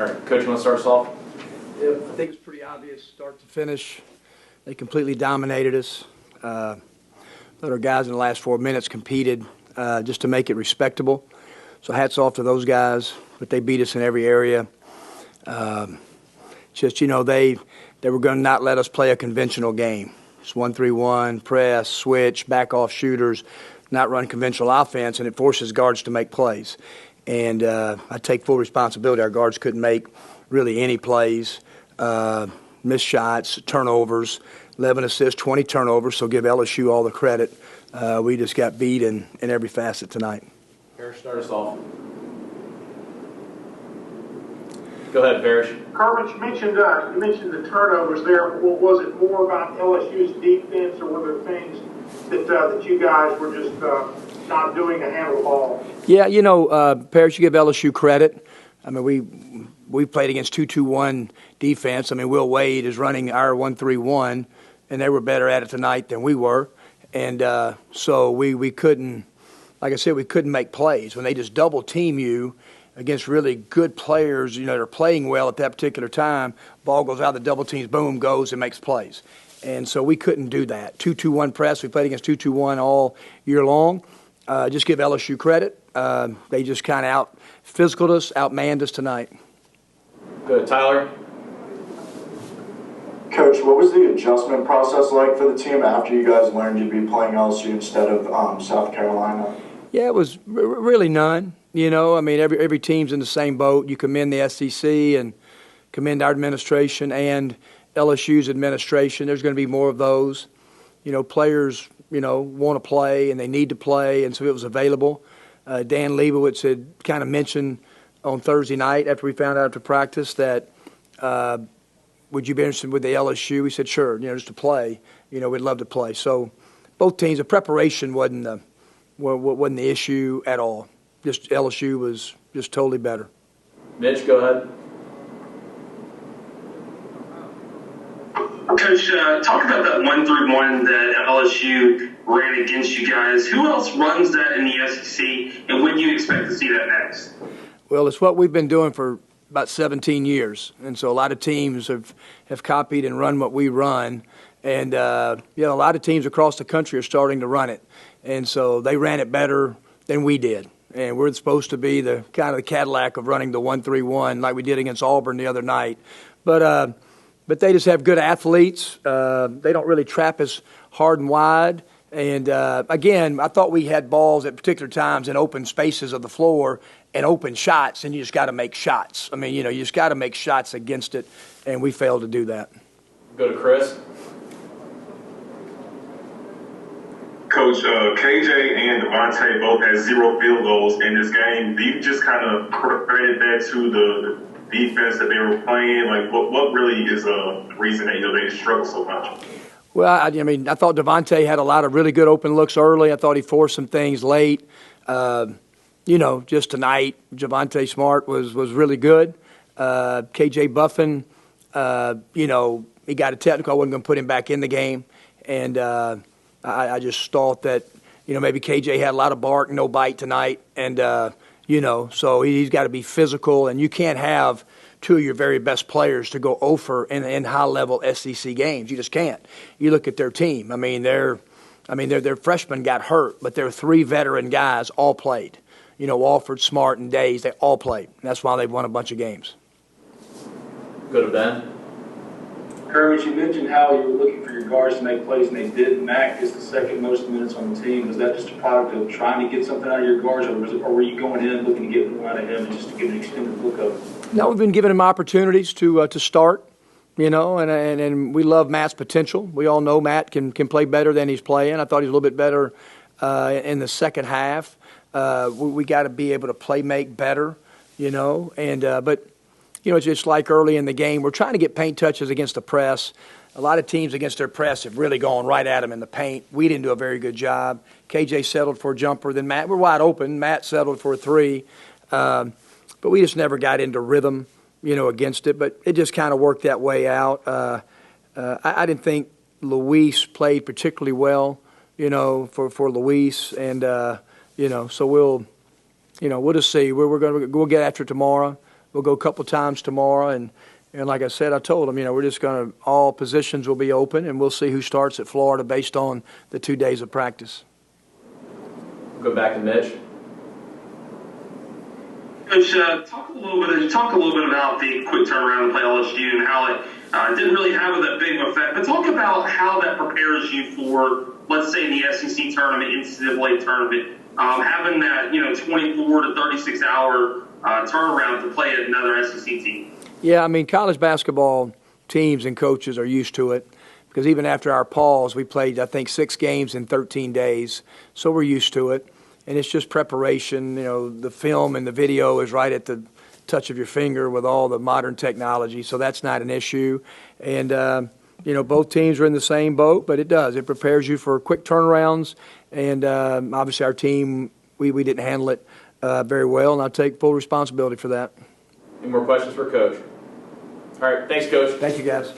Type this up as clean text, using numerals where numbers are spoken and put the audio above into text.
All right, Coach, you want to start us off? Yeah, I think it's pretty obvious, start to finish. They completely dominated us. Let our guys in the last 4 minutes competed just to make it respectable. So hats off to those guys, but they beat us in every area. They were going to not let us play a conventional game. It's 1-3-1, press, switch, back off shooters, not run conventional offense, and it forces guards to make plays. And I take full responsibility. Our guards couldn't make really any plays, missed shots, turnovers, 11 assists, 20 turnovers, so give LSU all the credit. We just got beat in every facet tonight. Parrish, start us off. Go ahead, Parrish. Kermit, you mentioned the turnovers there. Was it more about LSU's defense, or were there things that you guys were just not doing to handle the ball? Yeah, Parrish, you give LSU credit. I mean, we played against 2-2-1 defense. I mean, Will Wade is running our 1-3-1, and they were better at it tonight than we were. And so we couldn't, like I said, we couldn't make plays. When they just double team you against really good players, they're playing well at that particular time, ball goes out, the double teams, boom, goes and makes plays. And so we couldn't do that. 2-2-1 press, we played against 2-2-1 all year long. Just give LSU credit. They just kind of out-physicaled us, outmanned us tonight. Good. Tyler? Coach, what was the adjustment process like for the team after you guys learned you'd be playing LSU instead of South Carolina? Yeah, it was really none. I mean, every team's in the same boat. You commend the SEC and commend our administration and LSU's administration. There's going to be more of those. Players, want to play and they need to play, and so it was available. Dan Leibowitz had kind of mentioned on Thursday night after we found out after practice that would you be interested with the LSU? We said, sure, just to play. We'd love to play. So both teams, the preparation wasn't the issue at all. Just LSU was just totally better. Mitch, go ahead. Coach, talk about that 1-3-1 that LSU ran against you guys. Who else runs that in the SEC, and when do you expect to see that next? Well, it's what we've been doing for about 17 years, and so a lot of teams have copied and run what we run, and a lot of teams across the country are starting to run it, and so they ran it better than we did. And we're supposed to be the kind of the Cadillac of running the 1-3-1 like we did against Auburn the other night. But they just have good athletes. They don't really trap us hard and wide. And, again, I thought we had balls at particular times in open spaces of the floor and open shots, and you just got to make shots. I mean, you just got to make shots against it, and we failed to do that. Go to Chris. Coach, KJ and Devontae both had 0 field goals in this game. Do you just kind of credit that to the defense that they were playing? Like, what really is a reason that they struggle so much? Well, I thought Devontae had a lot of really good open looks early. I thought he forced some things late. Just tonight, Javonte Smart was really good. KJ Buffin, he got a technical. I wasn't going to put him back in the game. And I just thought that, maybe KJ had a lot of bark, no bite tonight. And, so he's got to be physical. And you can't have two of your very best players to go over in high-level SEC games. You just can't. You look at their team. Their freshmen got hurt, but their 3 veteran guys all played. Walford, Smart, and Days, they all played. And that's why they've won a bunch of games. Go to Ben. Kermit, you mentioned how you were looking for your guards to make plays, and they did. Mac is the second most minutes on the team. Was that just a product of trying to get something out of your guards, or were you going in looking to get more out of him and just to get an extended look of it? No, we've been giving him opportunities to start, and we love Matt's potential. We all know Matt can play better than he's playing. I thought he was a little bit better in the second half. We got to be able to play make better, but it's just like early in the game. We're trying to get paint touches against the press. A lot of teams against their press have really gone right at them in the paint. We didn't do a very good job. KJ settled for a jumper. Then Matt, we're wide open. Matt settled for a 3. But we just never got into rhythm, against it. But it just kind of worked that way out. I didn't think Luis played particularly well, for Luis. And, so we'll just see. We'll get after it tomorrow. We'll go a couple times tomorrow, and like I said, I told them, we're just going to, all positions will be open, and we'll see who starts at Florida based on the 2 days of practice. We'll go back to Mitch. Coach, talk a little bit about the quick turnaround to play LSU and how it didn't really have that big of an effect. But talk about how that prepares you for, let's say, the SEC tournament, NCAA tournament, having that 24 to 36 hour turnaround to play another SEC team. Yeah, college basketball teams and coaches are used to it because even after our pause, we played, I think, 6 games in 13 days. So we're used to it. And it's just preparation. The film and the video is right at the touch of your finger with all the modern technology. So that's not an issue. And, both teams are in the same boat, but it does. It prepares you for quick turnarounds. And obviously our team, we didn't handle it very well, and I take full responsibility for that. Any more questions for Coach? All right, thanks, Coach. Thank you, guys.